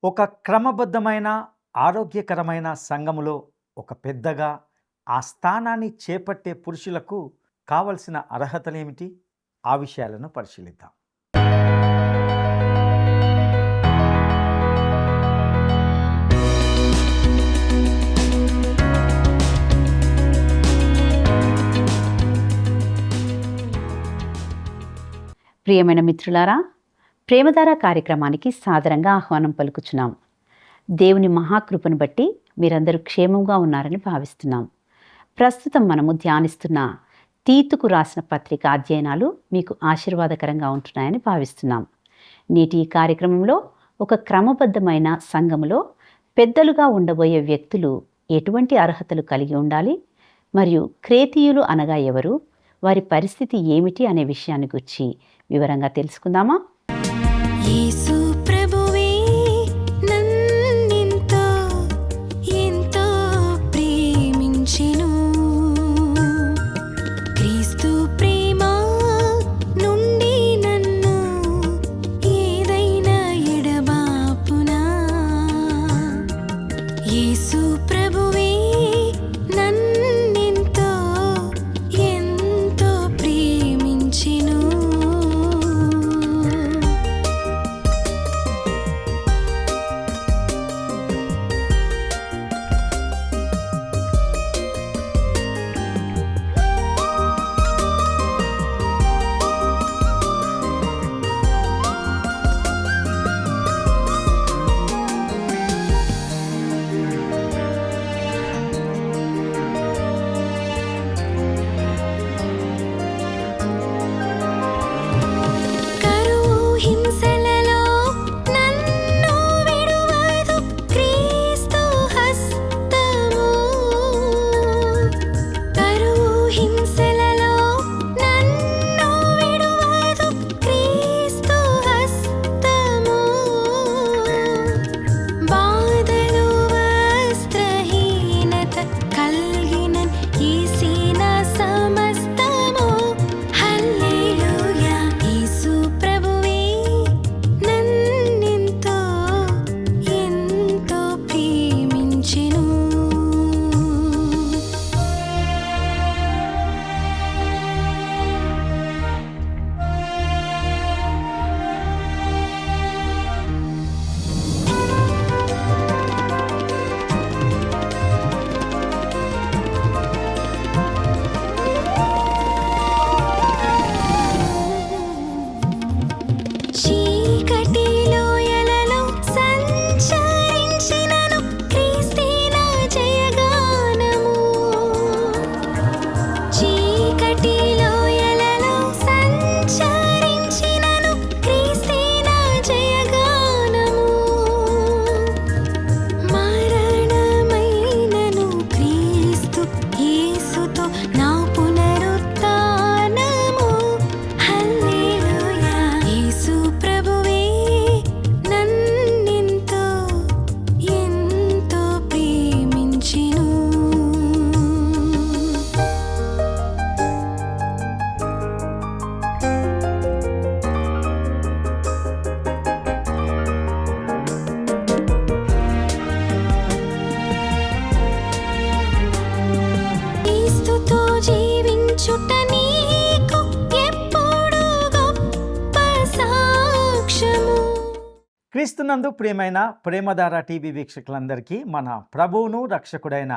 ఒక క్రమబద్ధమైన, ఆరోగ్యకరమైన సంఘములో ఒక పెద్దగా ఆ స్థానాన్ని చేపట్టే పురుషులకు కావలసిన అర్హతలేమిటి? ఆ విషయాలను పరిశీలిద్దాం. ప్రియమైన మిత్రులారా, ప్రేమధార కార్యక్రమానికి సాదరంగా ఆహ్వానం పలుకుచున్నాం. దేవుని మహాకృపను బట్టి మీరందరూ క్షేమంగా ఉన్నారని భావిస్తున్నాం. ప్రస్తుతం మనము ధ్యానిస్తున్న తీతుకు రాసిన పత్రిక అధ్యయనాలు మీకు ఆశీర్వాదకరంగా ఉంటున్నాయని భావిస్తున్నాం. నేటి ఈ కార్యక్రమంలో ఒక క్రమబద్ధమైన సంఘములో పెద్దలుగా ఉండబోయే వ్యక్తులు ఎటువంటి అర్హతలు కలిగి ఉండాలి, మరియు క్రేతీయులు అనగా ఎవరు, వారి పరిస్థితి ఏమిటి అనే విషయాన్ని గురించి వివరంగా తెలుసుకుందామా? యేసు ప్రభువే నన్నెంతో ఎంతో ప్రేమించెను. క్రీస్తు ప్రేమ నుండి నన్ను ఏదైనా ఎడబాపునా? యేసు ప్రభువే నన్నెంతో ఎంతో ప్రేమించెను. కరువు హింసలలో నన్ను విడువదు క్రీస్తు హస్తము. కరువు హింసలలో నన్ను విడువదు క్రీస్తు హస్తము. బాధలు వస్త్రహీనత కలిగిన యేసిన సమస్తము. హల్లెలూయా. యేసు ప్రభువే నన్నెంతో ఎంతో ప్రేమించెను. చీకటి లోయలలో సంచరించినను క్రీస్తే నా జయగానము. చీకటి లోయలలో సంచరించినను క్రీస్తే నా జయగానము. మరణమైనను క్రీస్తు యేసుతో నా పునరుత్థానము. హల్లెలూయా. యేసు ప్రభువే నన్నెంతో ఎంతో ప్రేమించెను. క్రీస్తుతో జీవించుట నీకు ఎప్పుడు గొప్ప సాక్ష్యము. క్రీస్తునందు ప్రియమైన ప్రేమధార టీవీ వీక్షకులందరికీ మన ప్రభువును రక్షకుడైన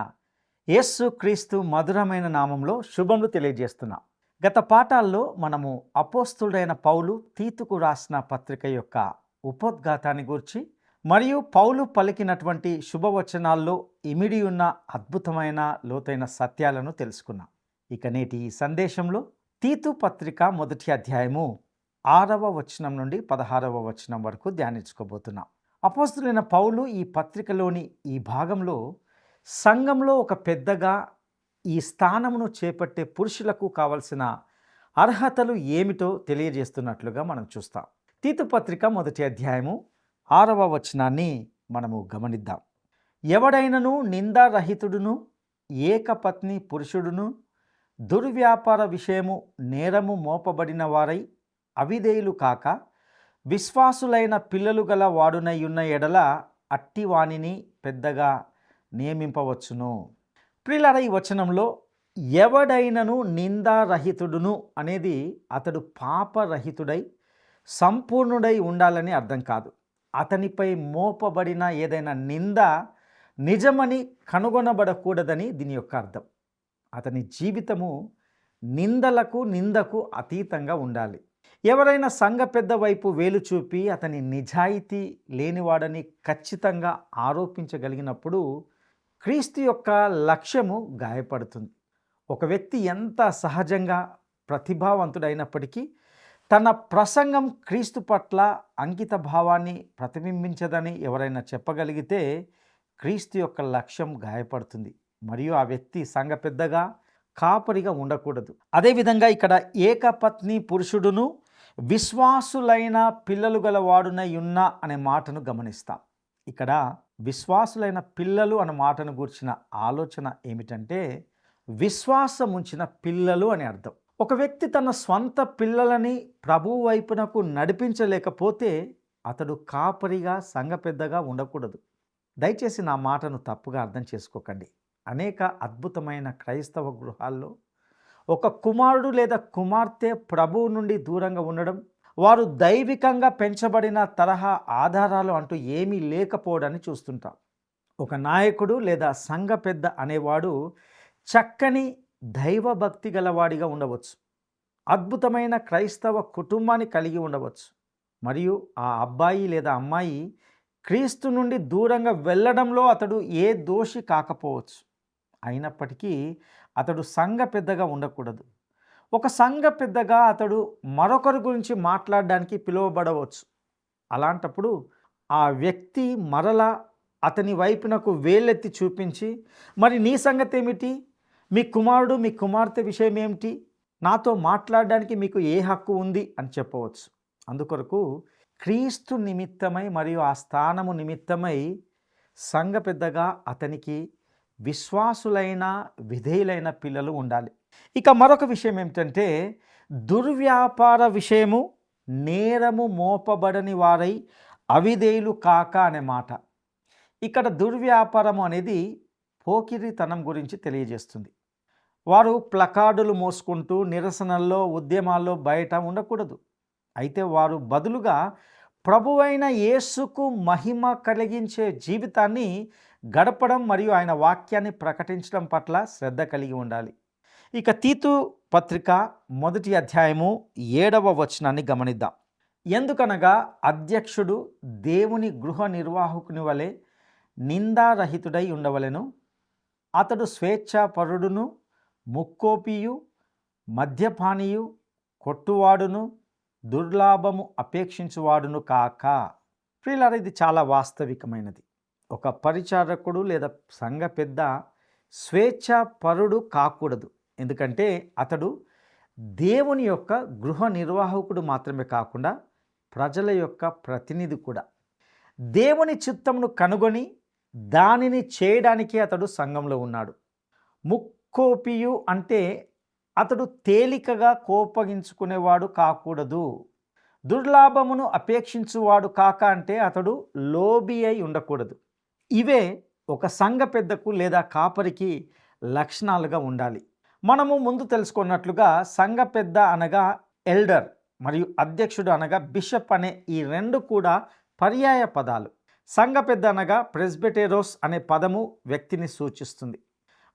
యేసు క్రీస్తు మధురమైన నామంలో శుభములు తెలియజేస్తున్నాం. గత పాఠాల్లో మనము అపోస్తుడైన పౌలు తీతుకు రాసిన పత్రిక యొక్క ఉపోద్ఘాతాన్ని గూర్చి మరియు పౌలు పలికినటువంటి శుభవచనాల్లో ఇమిడి ఉన్న అద్భుతమైన లోతైన సత్యాలను తెలుసుకున్నాం. ఇక నేటి ఈ సందేశంలో తీతు పత్రిక మొదటి అధ్యాయము 6వ వచనం నుండి 16వ వచనం వరకు ధ్యానించుకోబోతున్నాం. అపోస్తులైన పౌలు ఈ పత్రికలోని ఈ భాగంలో సంఘంలో ఒక పెద్దగా ఈ స్థానమును చేపట్టే పురుషులకు కావలసిన అర్హతలు ఏమిటో తెలియజేస్తున్నట్లుగా మనం చూస్తాం. తీతు పత్రిక మొదటి అధ్యాయము 6వ వచనాన్ని మనము గమనిద్దాం. ఎవడైనను నిందారహితుడును ఏకపత్ని పురుషుడును దుర్వ్యాపార విషయము నేరము మోపబడిన వారై అవిధేయులు కాక విశ్వాసులైన పిల్లలు గల వాడునయ్యున్న ఎడల అట్టి వానిని పెద్దగా నియమింపవచ్చును. ప్రియులారా, ఈ వచనంలో ఎవడైనను నిందారహితుడును అనేది అతడు పాపరహితుడై సంపూర్ణుడై ఉండాలని అర్థం కాదు. అతనిపై మోపబడిన ఏదైనా నింద నిజమని కనుగొనబడకూడదని దీని యొక్క అర్థం. అతని జీవితము నిందకు అతీతంగా ఉండాలి. ఎవరైనా సంఘ పెద్ద వైపు వేలు చూపి అతని నిజాయితీ లేనివాడని ఖచ్చితంగా ఆరోపించగలిగినప్పుడు క్రీస్తు యొక్క లక్ష్యము గాయపడుతుంది. ఒక వ్యక్తి ఎంత సహజంగా ప్రతిభావంతుడైనప్పటికీ తన ప్రసంగం క్రీస్తు పట్ల అంకిత భావాన్ని ప్రతిబింబించదని ఎవరైనా చెప్పగలిగితే క్రీస్తు యొక్క లక్ష్యం గాయపడుతుంది. మరియు ఆ వ్యక్తి సంఘ పెద్దగా కాపరిగా ఉండకూడదు. అదేవిధంగా ఇక్కడ ఏకపత్ని పురుషుడును విశ్వాసులైన పిల్లలు గలవాడునై ఉన్న అనే మాటను గమనిస్తాం. ఇక్కడ విశ్వాసులైన పిల్లలు అనే మాటను గూర్చిన ఆలోచన ఏమిటంటే విశ్వాసం ఉంచిన పిల్లలు అని అర్థం. ఒక వ్యక్తి తన స్వంత పిల్లలని ప్రభువు వైపునకు నడిపించలేకపోతే అతడు కాపరిగా సంఘ పెద్దగా ఉండకూడదు. దయచేసి నా మాటను తప్పుగా అర్థం చేసుకోకండి. అనేక అద్భుతమైన క్రైస్తవ గృహాల్లో ఒక కుమారుడు లేదా కుమార్తె ప్రభువు నుండి దూరంగా ఉండడం, వారు దైవికంగా పెంచబడిన తరహా ఆధారాలు అంటూ ఏమీ లేకపోవడాన్ని చూస్తుంటాం. ఒక నాయకుడు లేదా సంఘ పెద్ద అనేవాడు చక్కని దైవభక్తి గలవాడిగా ఉండవచ్చు, అద్భుతమైన క్రైస్తవ కుటుంబాన్ని కలిగి ఉండవచ్చు, మరియు ఆ అబ్బాయి లేదా అమ్మాయి క్రీస్తు నుండి దూరంగా వెళ్ళడంలో అతడు ఏ దోషి కాకపోవచ్చు. అయినప్పటికీ అతడు సంఘ పెద్దగా ఉండకూడదు. ఒక సంఘ పెద్దగా అతడు మరొకరి గురించి మాట్లాడడానికి పిలువబడవచ్చు. అలాంటప్పుడు ఆ వ్యక్తి మరలా అతని వైపునకు వేలెత్తి చూపించి, మరి నీ సంగతి ఏమిటి, మీ కుమారుడు మీ కుమార్తె విషయం ఏమిటి, నాతో మాట్లాడడానికి మీకు ఏ హక్కు ఉంది అని చెప్పవచ్చు. అందుకొరకు క్రీస్తు నిమిత్తమై మరియు ఆ స్థానము నిమిత్తమై సంఘ పెద్దగా అతనికి విశ్వాసులైన విధేయులైన పిల్లలు ఉండాలి. ఇక మరొక విషయం ఏమిటంటే దుర్వ్యాపార విషయము నేరము మోపబడని వారై అవిధేయులు కాక అనే మాట. ఇక్కడ దుర్వ్యాపారము అనేది పోకిరితనం గురించి తెలియజేస్తుంది. వారు ప్లకార్డులు మోసుకుంటూ నిరసనల్లో ఉద్యమాల్లో బయట ఉండకూడదు. అయితే వారు బదులుగా ప్రభువైన యేసుకు మహిమ కలిగించే జీవితాన్ని గడపడం మరియు ఆయన వాక్యాన్ని ప్రకటించడం పట్ల శ్రద్ధ కలిగి ఉండాలి. ఇక తీతు పత్రిక 1వ అధ్యాయము 7వ వచనాన్ని గమనిద్దాం. ఎందుకనగా అధ్యక్షుడు దేవుని గృహ నిర్వాహకుని వలె నిందారహితుడై ఉండవలెను. అతడు స్వేచ్ఛాపరుడును, ముక్కోపియు, మద్యపానీయు, కొట్టువాడును, దుర్లాభము అపేక్షించువాడును కాక. ప్రియులారా, ఇది చాలా వాస్తవికమైనది. ఒక పరిచారకుడు లేదా సంఘ పెద్ద స్వేచ్ఛాపరుడు కాకూడదు. ఎందుకంటే అతడు దేవుని యొక్క గృహ నిర్వాహకుడు మాత్రమే కాకుండా ప్రజల యొక్క ప్రతినిధి కూడా. దేవుని చిత్తమును కనుగొని దానిని చేయడానికి అతడు సంఘంలో ఉన్నాడు. ముక్కోపియు అంటే అతడు తేలికగా కోపగించుకునేవాడు కాకూడదు. దుర్లాభమును అపేక్షించువాడు కాక అంటే అతడు లోబి అయి ఉండకూడదు. ఇవే ఒక సంఘ పెద్దకు లేదా కాపరికి లక్షణాలుగా ఉండాలి. మనము ముందు తెలుసుకున్నట్లుగా సంఘ పెద్ద అనగా ఎల్డర్ మరియు అధ్యక్షుడు అనగా బిషప్ అనే ఈ రెండు కూడా పర్యాయ పదాలు. సంఘ పెద్ద అనగా ప్రెస్బిటెరోస్ అనే పదము వ్యక్తిని సూచిస్తుంది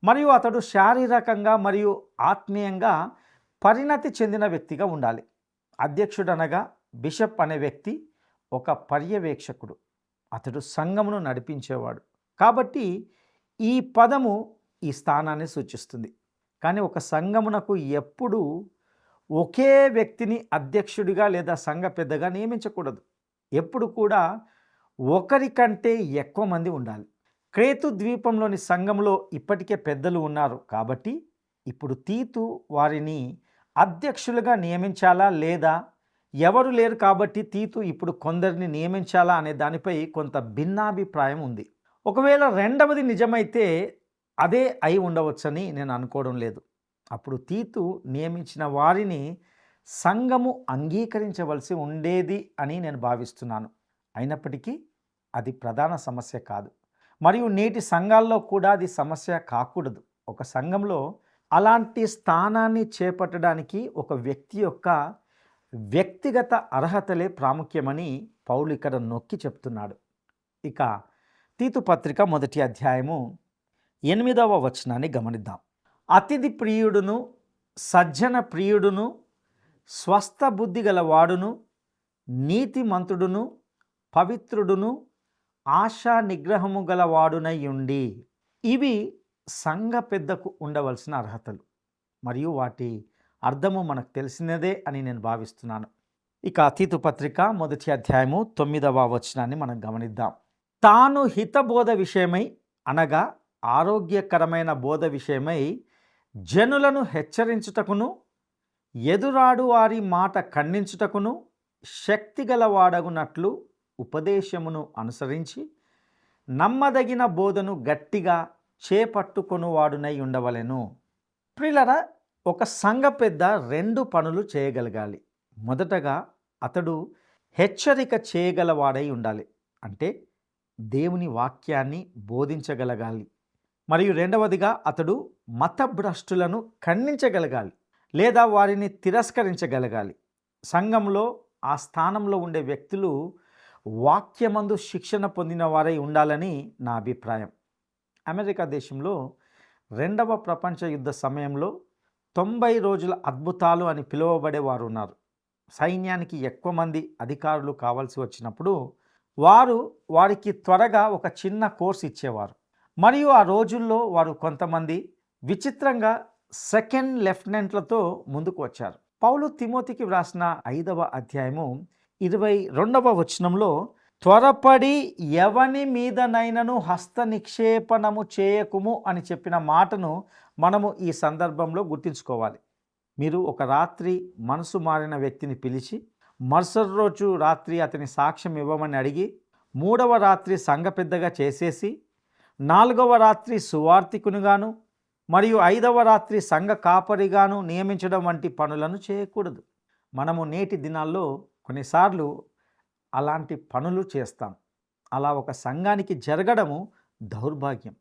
మరియు అతడు శారీరకంగా మరియు ఆత్మీయంగా పరిణతి చెందిన వ్యక్తిగా ఉండాలి. అధ్యక్షుడు అనగా బిషప్ అనే వ్యక్తి ఒక పర్యవేక్షకుడు, అతడు సంఘమును నడిపించేవాడు. కాబట్టి ఈ పదము ఈ స్థానాన్ని సూచిస్తుంది. కానీ ఒక సంఘమునకు ఎప్పుడూ ఒకే వ్యక్తిని అధ్యక్షుడిగా లేదా సంఘ పెద్దగా నియమించకూడదు. ఎప్పుడు కూడా ఒకరికంటే ఎక్కువ మంది ఉండాలి. క్రేతు ద్వీపంలోని సంఘంలో ఇప్పటికే పెద్దలు ఉన్నారు కాబట్టి ఇప్పుడు తీతు వారిని అధ్యక్షులుగా నియమించాలా లేదా ఎవరు లేరు కాబట్టి తీతు ఇప్పుడు కొందరిని నియమించాలా అనే దానిపై కొంత భిన్నాభిప్రాయం ఉంది. ఒకవేళ రెండవది నిజమైతే అదే అయి ఉండవచ్చని నేను అనుకోవడం లేదు. అప్పుడు తీతు నియమించిన వారిని సంఘము అంగీకరించవలసి ఉండేది అని నేను భావిస్తున్నాను. అయినప్పటికీ అది ప్రధాన సమస్య కాదు. మరియు నేటి సంఘాల్లో కూడా అది సమస్య కాకూడదు. ఒక సంఘంలో అలాంటి స్థానాన్ని చేపట్టడానికి ఒక వ్యక్తి యొక్క వ్యక్తిగత అర్హతలే ప్రాముఖ్యమని పౌలు ఇక్కడ నొక్కి చెప్తున్నాడు. ఇక తీతు పత్రిక 1వ అధ్యాయము 8వ వచనాన్ని గమనిద్దాం. అతిథి ప్రియుడును, సజ్జన ప్రియుడును, స్వస్థ బుద్ధి గలవాడును, నీతిమంతుడును, పవిత్రుడును, ఆశా నిగ్రహము గలవాడునై ఉండి. ఇవి సంఘ పెద్దకు ఉండవలసిన అర్హతలు మరియు వాటి అర్థము మనకు తెలిసినదే అని నేను భావిస్తున్నాను. ఇక తీతు పత్రిక 1వ అధ్యాయము 9వ వచనాన్ని మనం గమనిద్దాం. తాను హితబోధ విషయమై అనగా ఆరోగ్యకరమైన బోధ విషయమై జనులను హెచ్చరించుటకును, ఎదురాడు వారి మాట ఖండించుటకును శక్తిగలవాడగునట్లు ఉపదేశమును అనుసరించి నమ్మదగిన బోధను గట్టిగా చేపట్టుకొనువాడునై ఉండవలెను. ప్రియులారా, ఒక సంఘ పెద్ద 2 పనులు చేయగలగాలి. మొదటగా అతడు హెచ్చరిక చేయగలవాడై ఉండాలి, అంటే దేవుని వాక్యాన్ని బోధించగలగాలి. మరియు రెండవదిగా అతడు మతభ్రష్టులను ఖండించగలగాలి లేదా వారిని తిరస్కరించగలగాలి. సంఘంలో ఆ స్థానంలో ఉండే వ్యక్తులు వాక్యమందు శిక్షణ పొందిన వారై ఉండాలని నా అభిప్రాయం. అమెరికా దేశంలో 2వ ప్రపంచ యుద్ధ సమయంలో 90 రోజుల అద్భుతాలు అని పిలువబడే వారు ఉన్నారు. సైన్యానికి ఎక్కువ మంది అధికారులు కావాల్సి వచ్చినప్పుడు వారికి త్వరగా ఒక చిన్న కోర్స్ ఇచ్చేవారు. మరియు ఆ రోజుల్లో వారు కొంతమంది విచిత్రంగా సెకండ్ లెఫ్టినెంట్లతో ముందుకు వచ్చారు. పౌలు తిమోతికి వ్రాసిన 5వ అధ్యాయము 22వ వచనంలో త్వరపడి ఎవని మీదనైనను హస్త నిక్షేపణము చేయకుము అని చెప్పిన మాటను మనము ఈ సందర్భంలో గుర్తుంచుకోవాలి. మీరు ఒక రాత్రి మనసు మారిన వ్యక్తిని పిలిచి మరుసటి రోజు రాత్రి అతని సాక్ష్యం ఇవ్వమని అడిగి 3వ రాత్రి సంఘ పెద్దగా చేసేసి 4వ రాత్రి సువార్తికునిగాను మరియు 5వ రాత్రి సంఘ కాపరిగాను నియమించడం వంటి పనులను చేయకూడదు. మనము నేటి దినాల్లో కొన్నిసార్లు అలాంటి పనులు చేస్తాం. అలా ఒక సంఘానికి జరగడము దౌర్భాగ్యం.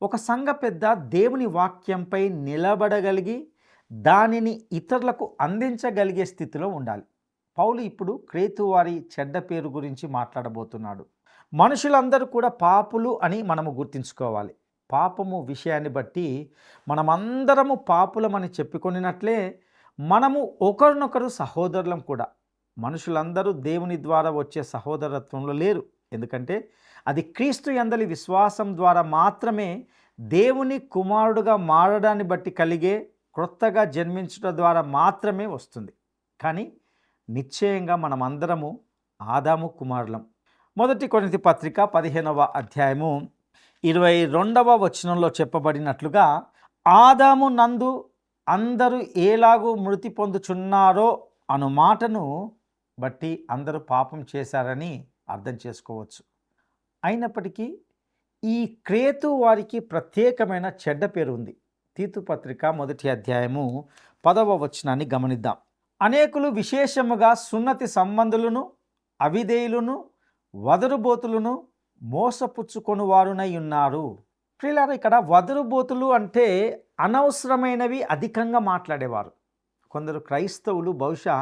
ఒక సంఘ పెద్ద దేవుని వాక్యంపై నిలబడగలిగి దానిని ఇతరులకు అందించగలిగే స్థితిలో ఉండాలి. పౌలు ఇప్పుడు క్రేతు వారి చెడ్డ పేరు గురించి మాట్లాడబోతున్నాడు. మనుషులందరూ కూడా పాపులు అని మనము గుర్తుంచుకోవాలి. పాపము విషయాన్ని బట్టి మనమందరము పాపులమని చెప్పుకొనినట్లే మనము ఒకరినొకరు సహోదరులం కూడా. మనుషులందరూ దేవుని ద్వారా వచ్చే సహోదరత్వంలో లేరు. ఎందుకంటే అది క్రీస్తు యందలి విశ్వాసం ద్వారా మాత్రమే దేవుని కుమారుడుగా మారడాన్ని బట్టి కలిగే క్రొత్తగా జన్మించడం ద్వారా మాత్రమే వస్తుంది. కానీ నిశ్చయంగా మనమందరము ఆదాము కుమారులం. 1 కొరింథీ పత్రిక 15వ అధ్యాయము 22వ వచనంలో చెప్పబడినట్లుగా ఆదాము నందు అందరూ ఏలాగూ మృతి పొందుచున్నారో అను మాటను బట్టి అందరూ పాపం చేశారని అర్థం చేసుకోవచ్చు. అయినప్పటికీ ఈ క్రేతు వారికి ప్రత్యేకమైన చెడ్డ పేరు ఉంది. తీతు పత్రిక 1వ అధ్యాయము 10వ వచనాన్ని గమనిద్దాం. అనేకులు విశేషముగా సున్నతి సంబంధులను, అవిధేయులను, వదరుబోతులను, మోసపుచ్చుకొని వారునై ఉన్నారు. ప్రియులారా, ఇక్కడ వదరుబోతులు అంటే అనవసరమైనవి అధికంగా మాట్లాడేవారు. కొందరు క్రైస్తవులు, బహుశా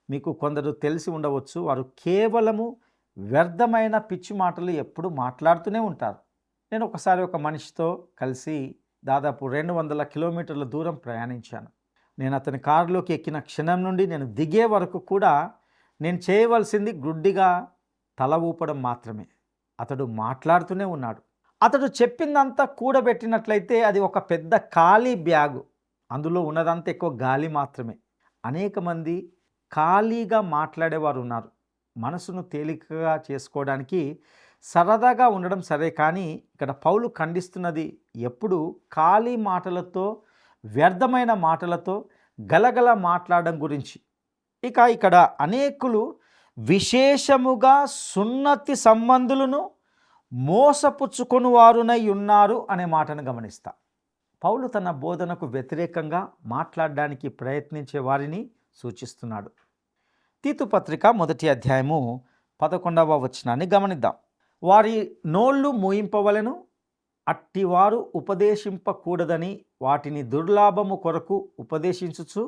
మీకు కొందరు తెలిసి ఉండవచ్చు, వారు కేవలము వ్యర్థమైన పిచ్చి మాటలు ఎప్పుడు మాట్లాడుతూనే ఉంటారు. నేను ఒకసారి ఒక మనిషితో కలిసి దాదాపు 200 కిలోమీటర్ల దూరం ప్రయాణించాను. నేను అతని కారులోకి ఎక్కిన క్షణం నుండి నేను దిగే వరకు కూడా నేను చేయవలసింది గుడ్డిగా తల ఊపడం మాత్రమే. అతడు మాట్లాడుతూనే ఉన్నాడు. అతడు చెప్పిందంతా కూడబెట్టినట్లయితే అది ఒక పెద్ద ఖాళీ బ్యాగు. అందులో ఉన్నదంతా ఎక్కువ గాలి మాత్రమే. అనేక మంది ఖాళీగా మాట్లాడేవారు ఉన్నారు. మనసును తేలికగా చేసుకోవడానికి సరదాగా ఉండడం సరే, కానీ ఇక్కడ పౌలు ఖండిస్తున్నది ఎప్పుడు ఖాళీ మాటలతో, వ్యర్థమైన మాటలతో గలగల మాట్లాడడం గురించి. ఇక ఇక్కడ అనేకులు విశేషముగా సున్నతి సంబంధులను, మోసపుచ్చుకొని వారునై ఉన్నారు అనే మాటను గమనిస్తా. పౌలు తన బోధనకు వ్యతిరేకంగా మాట్లాడడానికి ప్రయత్నించే వారిని సూచిస్తున్నాడు. తీతు పత్రిక 1వ అధ్యాయము 11వ వచనాన్ని గమనిద్దాం. వారి నోళ్ళు మూయింపవలెను, అట్టివారు ఉపదేశింపకూడదని వాటిని దుర్లాభము కొరకు ఉపదేశించుచు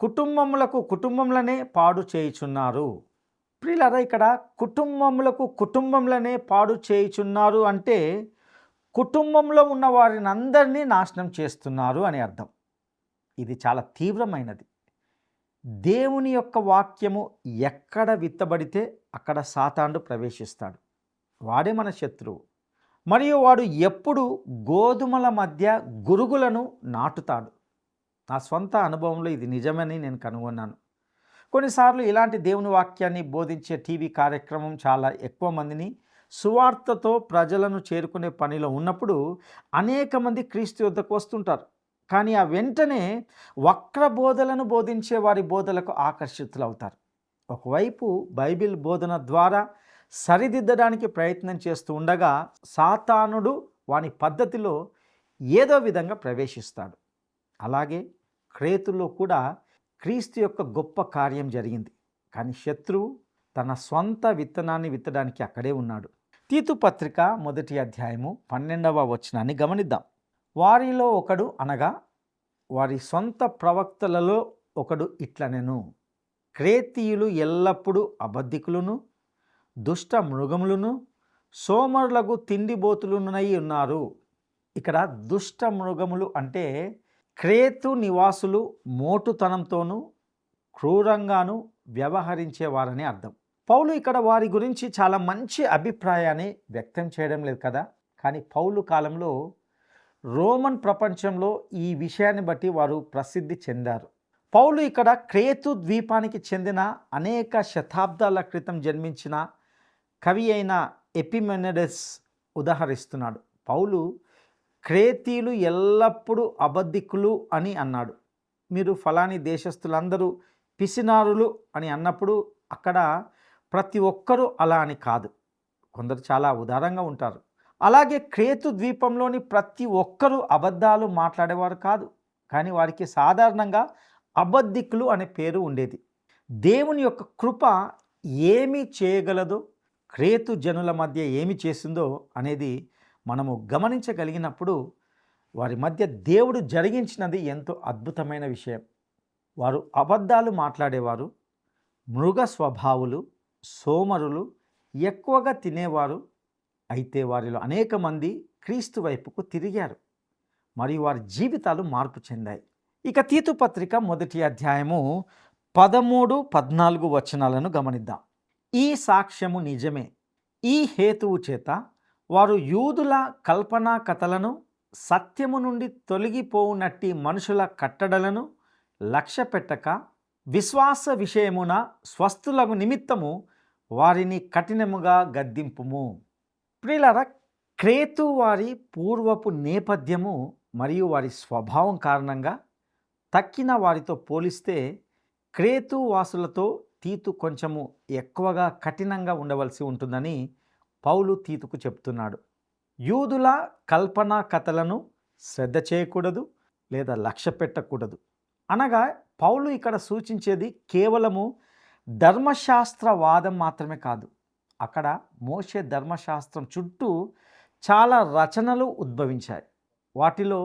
కుటుంబములనే పాడు చేయుచున్నారు. ప్రియులారా, ఇక్కడ కుటుంబములనే పాడు చేయుచున్నారు అంటే కుటుంబంలో ఉన్న వారిని అందరినీ నాశనం చేస్తున్నారు అని అర్థం. ఇది చాలా తీవ్రమైనది. దేవుని యొక్క వాక్యము ఎక్కడ విత్తబడితే అక్కడ సాతానుడు ప్రవేశిస్తాడు. వాడే మన శత్రువు. మరియు వాడు ఎప్పుడు గోధుమల మధ్య గురుగులను నాటుతాడు. నా స్వంత అనుభవంలో ఇది నిజమని నేను కనుగొన్నాను. కొన్నిసార్లు ఇలాంటి దేవుని వాక్యాన్ని బోధించే టీవీ కార్యక్రమం చాలా ఎక్కువ మందిని సువార్తతో ప్రజలను చేరుకునే పనిలో ఉన్నప్పుడు అనేక మంది క్రీస్తు యొద్దకు వస్తుంటారు. కానీ ఆ వెంటనే వక్ర బోధలను బోధించే వారి బోధలకు ఆకర్షితులవుతారు. ఒకవైపు బైబిల్ బోధన ద్వారా సరిదిద్దడానికి ప్రయత్నం చేస్తూ ఉండగా సాతానుడు వాని పద్ధతిలో ఏదో విధంగా ప్రవేశిస్తాడు. అలాగే క్రేతులో కూడా క్రీస్తు యొక్క గొప్ప కార్యం జరిగింది. కానీ శత్రువు తన స్వంత విత్తనాన్ని విత్తడానికి అక్కడే ఉన్నాడు. తీతు పత్రిక 1వ అధ్యాయము 12వ వచనాన్ని గమనిద్దాం. వారిలో ఒకడు అనగా వారి సొంత ప్రవక్తలలో ఒకడు ఇట్లనెను, క్రేతీయులు ఎల్లప్పుడూ అబద్ధికులను దుష్ట మృగములను సోమరులకు తిండిబోతులునై ఉన్నారు. ఇక్కడ దుష్ట మృగములు అంటే క్రేతు నివాసులు మోటుతనంతోనూ క్రూరంగాను వ్యవహరించేవారని అర్థం. పౌలు ఇక్కడ వారి గురించి చాలా మంచి అభిప్రాయాన్ని వ్యక్తం చేయడం లేదు కదా. కానీ పౌలు కాలంలో రోమన్ ప్రపంచంలో ఈ విషయాన్ని బట్టి వారు ప్రసిద్ధి చెందారు. పౌలు ఇక్కడ క్రేతు ద్వీపానికి చెందిన అనేక శతాబ్దాల క్రితం జన్మించిన కవి అయిన ఎపిమెనిడెస్ ఉదాహరిస్తున్నాడు. పౌలు క్రేతీయులు ఎల్లప్పుడూ అబద్ధికులు అని అన్నాడు. మీరు ఫలాని దేశస్తులందరూ పిసినారులు అని అన్నప్పుడు అక్కడ ప్రతి ఒక్కరూ అలా అని కాదు. కొందరు చాలా ఉదారంగా ఉంటారు. అలాగే క్రేతు ద్వీపంలోని ప్రతి ఒక్కరూ అబద్ధాలు మాట్లాడేవారు కాదు. కానీ వారికి సాధారణంగా అబద్ధికులు అనే పేరు ఉండేది. దేవుని యొక్క కృప ఏమి చేయగలదో, క్రేతు జనుల మధ్య ఏమి చేసిందో అనేది మనము గమనించగలిగినప్పుడు వారి మధ్య దేవుడు జరిగించినది ఎంతో అద్భుతమైన విషయం. వారు అబద్ధాలు మాట్లాడేవారు, మృగ స్వభావులు, సోమరులు, ఎక్కువగా తినేవారు. అయితే వారిలో అనేక మంది క్రీస్తు వైపుకు తిరిగారు మరియు వారి జీవితాలు మార్పు చెందాయి. ఇక తీతు పత్రిక 1వ అధ్యాయము 13-14 వచనాలను గమనిద్దాం. ఈ సాక్ష్యము నిజమే. ఈ హేతువు చేత వారు యూదుల కల్పనా కథలను, సత్యము నుండి తొలగిపోవునట్టి మనుషుల కట్టడలను లక్ష్య పెట్టక విశ్వాస విషయమున స్వస్థులకు నిమిత్తము వారిని కఠినముగా గద్దింపుము. ప్రియులారా, క్రేతు వారి పూర్వపు నేపథ్యము మరియు వారి స్వభావం కారణంగా తక్కిన వారితో పోలిస్తే క్రేతు వాసులతో తీతు కొంచెము ఎక్కువగా కఠినంగా ఉండవలసి ఉంటుందని పౌలు తీతుకు చెప్తున్నాడు. యూదుల కల్పనా కథలను శ్రద్ధ చేయకూడదు లేదా లక్ష్య పెట్టకూడదు అనగా పౌలు ఇక్కడ సూచించేది కేవలము ధర్మశాస్త్రవాదం మాత్రమే కాదు. అక్కడ మోషే ధర్మశాస్త్రం చుట్టూ చాలా రచనలు ఉద్భవించాయి. వాటిలో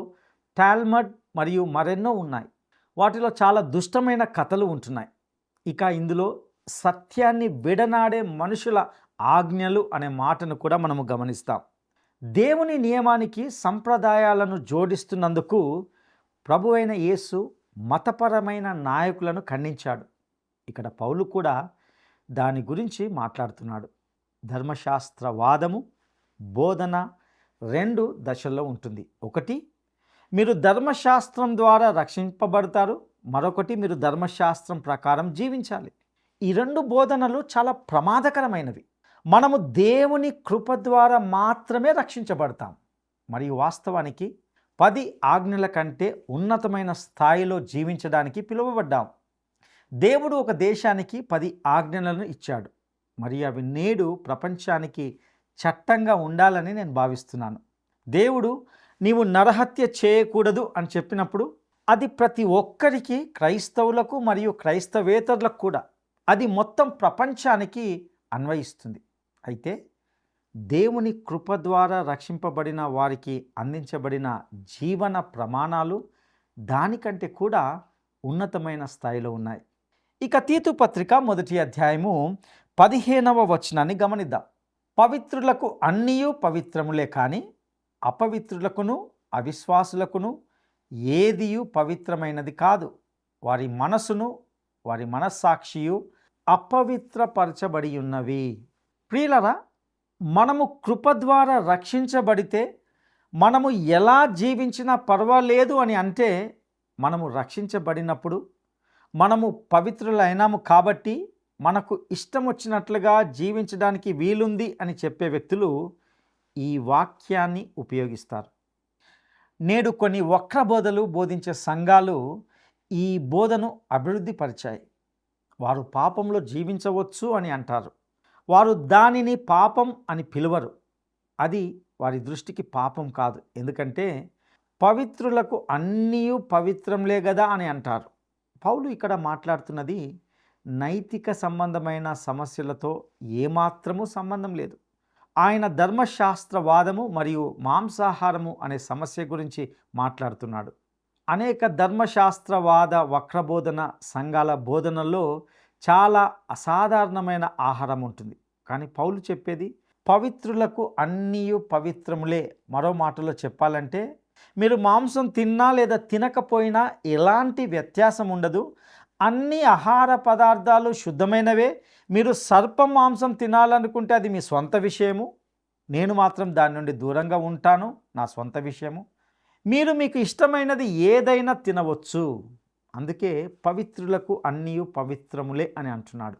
టాల్మడ్ మరియు మరెన్నో ఉన్నాయి. వాటిలో చాలా దుష్టమైన కథలు ఉంటున్నాయి. ఇక ఇందులో సత్యాన్ని విడనాడే మనుషుల ఆజ్ఞలు అనే మాటను కూడా మనము గమనిస్తాం. దేవుని నియమానికి సంప్రదాయాలను జోడిస్తున్నందుకు ప్రభువైన యేసు మతపరమైన నాయకులను ఖండించాడు. ఇక్కడ పౌలు కూడా దాని గురించి మాట్లాడుతున్నాడు. ధర్మశాస్త్రవాదము బోధన 2 దశల్లో ఉంటుంది. ఒకటి, మీరు ధర్మశాస్త్రం ద్వారా రక్షింపబడతారు. మరొకటి, మీరు ధర్మశాస్త్రం ప్రకారం జీవించాలి. ఈ 2 బోధనలు చాలా ప్రమాదకరమైనవి. మనము దేవుని కృప ద్వారా మాత్రమే రక్షించబడతాం మరియు వాస్తవానికి 10 ఆజ్ఞల కంటే ఉన్నతమైన స్థాయిలో జీవించడానికి పిలువబడ్డాం. దేవుడు ఒక దేశానికి 10 ఆజ్ఞలను ఇచ్చాడు మరియు అవి నేడు ప్రపంచానికి చట్టంగా ఉండాలని నేను భావిస్తున్నాను. దేవుడు నీవు నరహత్య చేయకూడదు అని చెప్పినప్పుడు అది ప్రతి ఒక్కరికి, క్రైస్తవులకు మరియు క్రైస్తవేతరులకు కూడా, అది మొత్తం ప్రపంచానికి అన్వయిస్తుంది. అయితే దేవుని కృప ద్వారా రక్షింపబడిన వారికి అందించబడిన జీవన ప్రమాణాలు దానికంటే కూడా ఉన్నతమైన స్థాయిలో ఉన్నాయి. ఇక తీతు పత్రిక 1వ అధ్యాయము 15వ వచనాన్ని గమనిద్దాం. పవిత్రులకు అన్నీయు పవిత్రములే కానీ అపవిత్రులకును అవిశ్వాసులకును ఏదియు పవిత్రమైనది కాదు. వారి మనసును వారి మనస్సాక్షియు అపవిత్రపరచబడి ఉన్నవి. ప్రియులరా, మనము కృప ద్వారా రక్షించబడితే మనము ఎలా జీవించినా పర్వాలేదు అని అంటే మనము రక్షించబడినప్పుడు మనము పవిత్రులైనాము కాబట్టి మనకు ఇష్టం వచ్చినట్లుగా జీవించడానికి వీలుంది అని చెప్పే వ్యక్తులు ఈ వాక్యాన్ని ఉపయోగిస్తారు. నేడు కొన్ని వక్ర బోధలు బోధించే సంఘాలు ఈ బోధను అభివృద్ధి పరిచాయి. వారు పాపంలో జీవించవచ్చు అని అంటారు. వారు దానిని పాపం అని పిలువరు. అది వారి దృష్టికి పాపం కాదు. ఎందుకంటే పవిత్రులకు అన్నీ పవిత్రంలే కదా అని అంటారు. పౌలు ఇక్కడ మాట్లాడుతున్నది నైతిక సంబంధమైన సమస్యలతో ఏమాత్రము సంబంధం లేదు. ఆయన ధర్మశాస్త్రవాదము మరియు మాంసాహారము అనే సమస్య గురించి మాట్లాడుతున్నాడు. అనేక ధర్మశాస్త్రవాద వక్రబోధన సంఘాల బోధనల్లో చాలా అసాధారణమైన ఆహారం ఉంటుంది. కానీ పౌలు చెప్పేది పవిత్రులకు అన్నీ పవిత్రములే. మరో మాటలో చెప్పాలంటే మీరు మాంసం తిన్నా లేదా తినకపోయినా ఎలాంటి వ్యత్యాసం ఉండదు. అన్ని ఆహార పదార్థాలు శుద్ధమైనవే. మీరు సర్పం మాంసం తినాలనుకుంటే అది మీ సొంత విషయము. నేను మాత్రం దాని నుండి దూరంగా ఉంటాను, నా సొంత విషయము. మీరు మీకు ఇష్టమైనది ఏదైనా తినవచ్చు. అందుకే పవిత్రులకు అన్నీ పవిత్రములే అని అంటున్నాడు.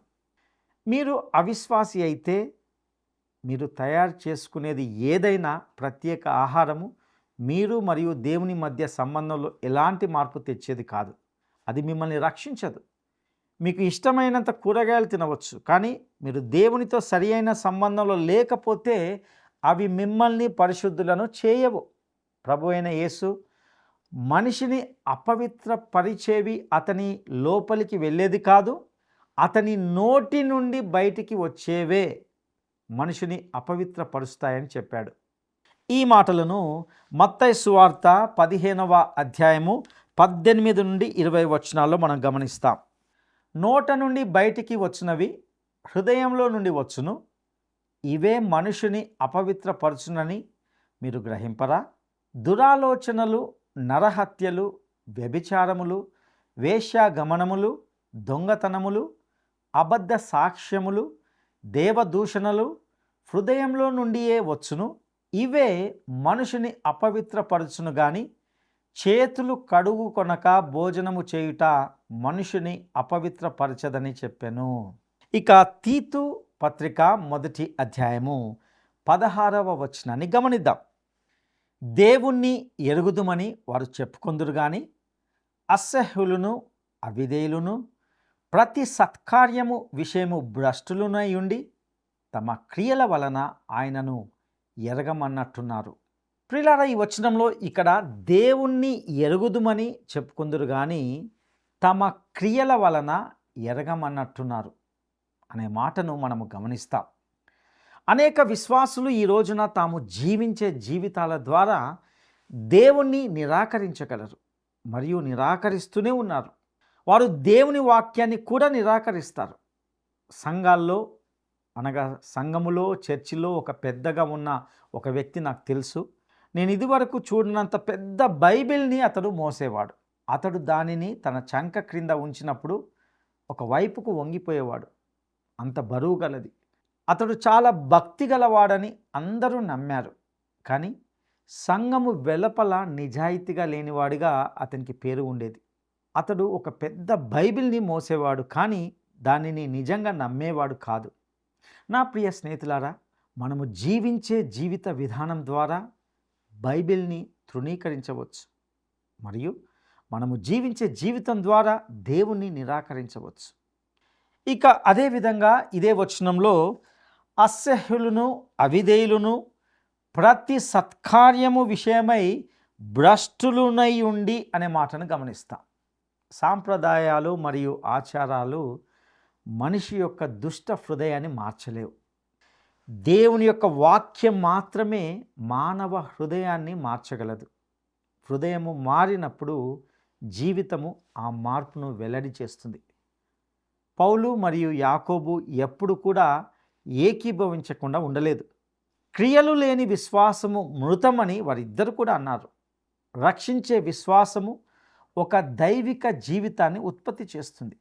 మీరు అవిశ్వాసి అయితే మీరు తయారు చేసుకునేది ఏదైనా ప్రత్యేక ఆహారము మీరు మరియు దేవుని మధ్య సంబంధంలో ఎలాంటి మార్పు తెచ్చేది కాదు. అది మిమ్మల్ని రక్షించదు. మీకు ఇష్టమైనంత కూరగాయలు తినవచ్చు, కానీ మీరు దేవునితో సరి అయిన సంబంధంలో లేకపోతే అవి మిమ్మల్ని పరిశుద్ధులను చేయవు. ప్రభు అయిన యేసు మనిషిని అపవిత్ర పరిచేవి అతని లోపలికి వెళ్ళేది కాదు, అతని నోటి నుండి బయటికి వచ్చేవే మనిషిని అపవిత్రపరుస్తాయని చెప్పాడు. ఈ మాటలను మత్తయి సువార్త 15వ అధ్యాయము 18 నుండి 20 వచనాల్లో మనం గమనిస్తాం. నోట నుండి బయటికి వచ్చినవి హృదయంలో నుండి వచ్చును, ఇవే మనుషుని అపవిత్రపరచునని మీరు గ్రహింపరా? దురాలోచనలు, నరహత్యలు, వ్యభిచారములు, వేశ్యాగమనములు, దొంగతనములు, అబద్ధ సాక్ష్యములు, దేవదూషణలు హృదయంలో నుండియే వచ్చును. ఇవే మనుషుని అపవిత్రపరచును గాని చేతులు కడుగు కొనక భోజనము చేయుట మనుషుని అపవిత్రపరచదని చెప్పెను. ఇక తీతు పత్రిక 1వ అధ్యాయము 16వ వచనాన్ని గమనిద్దాం. దేవుణ్ణి ఎరుగుదుమని వారు చెప్పుకొందురు గాని అసహ్యులను అవిధేయులను ప్రతి సత్కార్యము విషయము భ్రష్టులునై ఉండి తమ క్రియల వలన ఆయనను ఎరగమన్నట్టున్నారు. ప్రియులారా, ఈ వచనంలో ఇక్కడ దేవుణ్ణి ఎరుగుదుమని చెప్పుకుందురు కానీ తమ క్రియల వలన ఎరగమన్నట్టున్నారు అనే మాటను మనము గమనిస్తాం. అనేక విశ్వాసులు ఈ రోజున తాము జీవించే జీవితాల ద్వారా దేవుణ్ణి నిరాకరించగలరు మరియు నిరాకరిస్తూనే ఉన్నారు. వారు దేవుని వాక్యాన్ని కూడా నిరాకరిస్తారు. సంఘాల్లో అనగా సంఘములో చర్చిలో ఒక పెద్దగా ఉన్న ఒక వ్యక్తి నాకు తెలుసు. నేను ఇదివరకు చూడనంత పెద్ద బైబిల్ని అతడు మోసేవాడు. అతడు దానిని తన చంక క్రింద ఉంచినప్పుడు ఒక వైపుకు వంగిపోయేవాడు. అంత బరువు గలది. అతడు చాలా భక్తి గలవాడని అందరూ నమ్మారు. కానీ సంఘము వెలుపల నిజాయితీగా లేనివాడిగా అతనికి పేరు ఉండేది. అతడు ఒక పెద్ద బైబిల్ని మోసేవాడు, కానీ దానిని నిజంగా నమ్మేవాడు కాదు. నా ప్రియ స్నేహితులారా, మనము జీవించే జీవిత విధానం ద్వారా బైబిల్ని తృణీకరించవచ్చు మరియు మనము జీవించే జీవితం ద్వారా దేవుణ్ణి నిరాకరించవచ్చు. ఇక అదేవిధంగా ఇదే వచనంలో అసహ్యులను అవిధేయులను ప్రతి సత్కార్యము విషయమై భ్రష్టులునై ఉండి అనే మాటను గమనిస్తాం. సాంప్రదాయాలు మరియు ఆచారాలు మనిషి యొక్క దుష్ట హృదయాన్ని మార్చలేవు. దేవుని యొక్క వాక్యం మాత్రమే మానవ హృదయాన్ని మార్చగలదు. హృదయము మారినప్పుడు జీవితము ఆ మార్పును వెల్లడి చేస్తుంది. పౌలు మరియు యాకోబు ఎప్పుడు కూడా ఏకీభవించకుండా ఉండలేదు. క్రియలు లేని విశ్వాసము మృతమని వారిద్దరు కూడా అన్నారు. రక్షించే విశ్వాసము ఒక దైవిక జీవితాన్ని ఉత్పత్తి చేస్తుంది.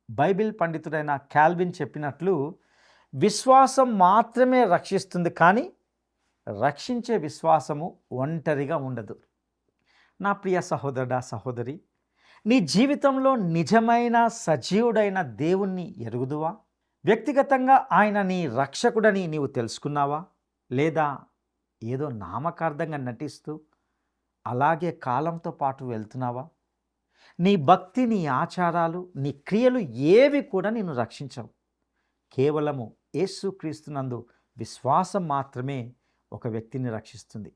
బైబిల్ పండితుడైన కాల్విన్ చెప్పినట్లు, విశ్వాసం మాత్రమే రక్షిస్తుంది, కానీ రక్షించే విశ్వాసము ఒంటరిగా ఉండదు. నా ప్రియ సహోదరుడా, సహోదరి, నీ జీవితంలో నిజమైన సజీవుడైన దేవుణ్ణి ఎరుగుదువా? వ్యక్తిగతంగా ఆయన నీ రక్షకుడని నీవు తెలుసుకున్నావా? లేదా ఏదో నామకార్థంగా నటిస్తూ అలాగే కాలంతో పాటు వెళ్తున్నావా? నీ భక్తి, నీ ఆచారాలు, నీ క్రియలు ఏవి కూడా నిన్ను రక్షించవు. కేవలము యేసుక్రీస్తునందు విశ్వాసం మాత్రమే ఒక వ్యక్తిని రక్షిస్తుంది,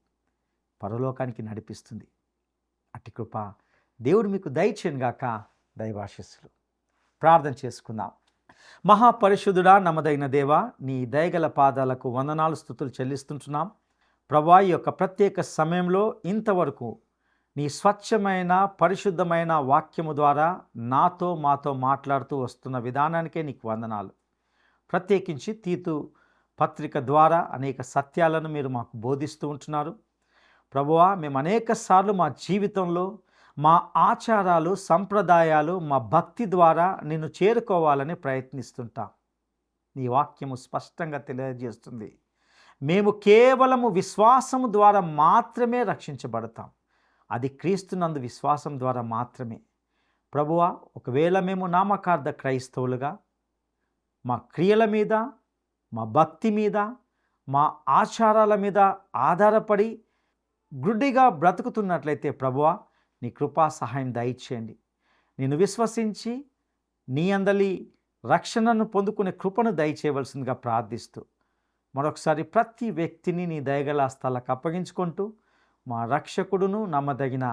పరలోకానికి నడిపిస్తుంది. అట్టి కృప దేవుడు మీకు దయచేయనుగాక. దైవాశీస్సులు. ప్రార్థన చేసుకుందాం. మహాపరిశుద్ధుడా, నమ్మదైన దేవా, నీ దయగల పాదాలకు వందనాలు, స్తుతులు చెల్లిస్తుంటున్నాం. ప్రభువా, ఈ యొక్క ప్రత్యేక సమయంలో ఇంతవరకు నీ స్వచ్ఛమైన పరిశుద్ధమైన వాక్యము ద్వారా మాతో మాట్లాడుతూ వస్తున్న విధానానికే నీకు వందనాలు. ప్రత్యేకించి తీతు పత్రిక ద్వారా అనేక సత్యాలను మీరు మాకు బోధిస్తూ ఉంటున్నారు. ప్రభువా, మేము అనేక సార్లు మా జీవితంలో మా ఆచారాలు, సంప్రదాయాలు, మా భక్తి ద్వారా నిన్ను చేరుకోవాలని ప్రయత్నిస్తుంటాం. నీ వాక్యము స్పష్టంగా తెలియజేస్తుంది, మేము కేవలము విశ్వాసము ద్వారా మాత్రమే రక్షించబడతాం. అది క్రీస్తునందు విశ్వాసం ద్వారా మాత్రమే. ప్రభువా, ఒకవేళ మేము నామకార్థ క్రైస్తవులుగా మా క్రియల మీద, మా భక్తి మీద, మా ఆచారాల మీద ఆధారపడి గుడ్డిగా బ్రతుకుతున్నట్లయితే ప్రభువా, నీ కృపా సహాయం దయచేయండి. నిన్ను విశ్వసించి నీ అందలి రక్షణను పొందుకునే కృపను దయచేయవలసిందిగా ప్రార్థిస్తూ మరొకసారి ప్రతి వ్యక్తిని నీ దయగల హస్తాలకు అప్పగించుకుంటూ మా రక్షకుడును నమ్మదగిన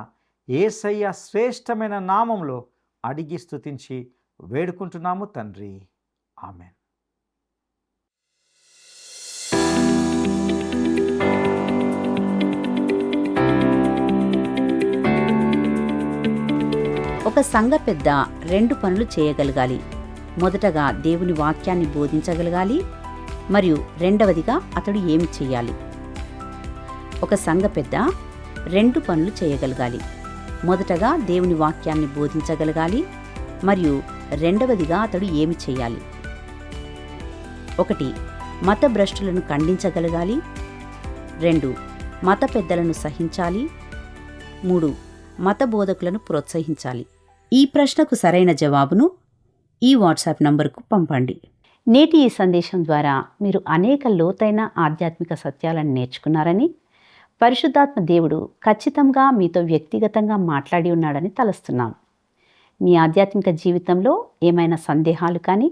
యేసయ్య శ్రేష్టమైన నామంలో అడిగి స్తుతించి వేడుకుంటున్నాము తండ్రి. ఆమెన్. ఒక సంఘ పెద్ద 2 పనులు చేయగలగాలి. మొదటగా దేవుని వాక్యాన్ని బోధించగలగాలి, మరియు రెండవదిగా అతడు ఏమి చేయాలి. ఒక సంఘ పెద్ద 2 పనులు చేయగలగాలి. మొదటగా దేవుని వాక్యాన్ని బోధించగలగాలి, మరియు రెండవదిగా అతడు ఏమి చేయాలి. 1. మత భ్రష్టులను ఖండించగలగాలి. 2. మత పెద్దలను సహించాలి. 3. మత బోధకులను ప్రోత్సహించాలి. ఈ ప్రశ్నకు సరైన జవాబును ఈ వాట్సాప్ నంబరుకు పంపండి. నేటి ఈ సందేశం ద్వారా మీరు అనేక లోతైన ఆధ్యాత్మిక సత్యాలను నేర్చుకున్నారని, పరిశుద్ధాత్మ దేవుడు ఖచ్చితంగా మీతో వ్యక్తిగతంగా మాట్లాడి ఉన్నాడని తలస్తున్నాం. మీ ఆధ్యాత్మిక జీవితంలో ఏమైనా సందేహాలు కానీ,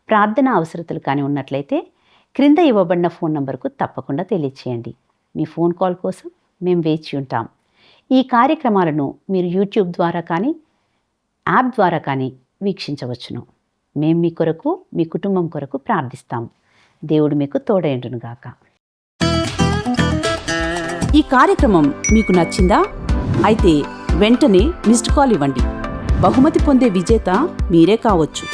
ప్రార్థన అవసరతలు కానీ ఉన్నట్లయితే క్రింద ఇవ్వబడిన ఫోన్ నంబరుకు తప్పకుండా తెలియచేయండి. మీ ఫోన్ కాల్ కోసం మేము వేచి ఉంటాం. ఈ కార్యక్రమాలను మీరు యూట్యూబ్ ద్వారా కానీ, యాప్ ద్వారా కానీ వీక్షించవచ్చును. మేము మీ కొరకు, మీ కుటుంబం కొరకు ప్రార్థిస్తాం. దేవుడు మీకు తోడైండునుగాక. ఈ కార్యక్రమం మీకు నచ్చిందా? అయితే వెంటనే మిస్డ్ కాల్ ఇవ్వండి. బహుమతి పొందే విజేత మీరే కావచ్చు.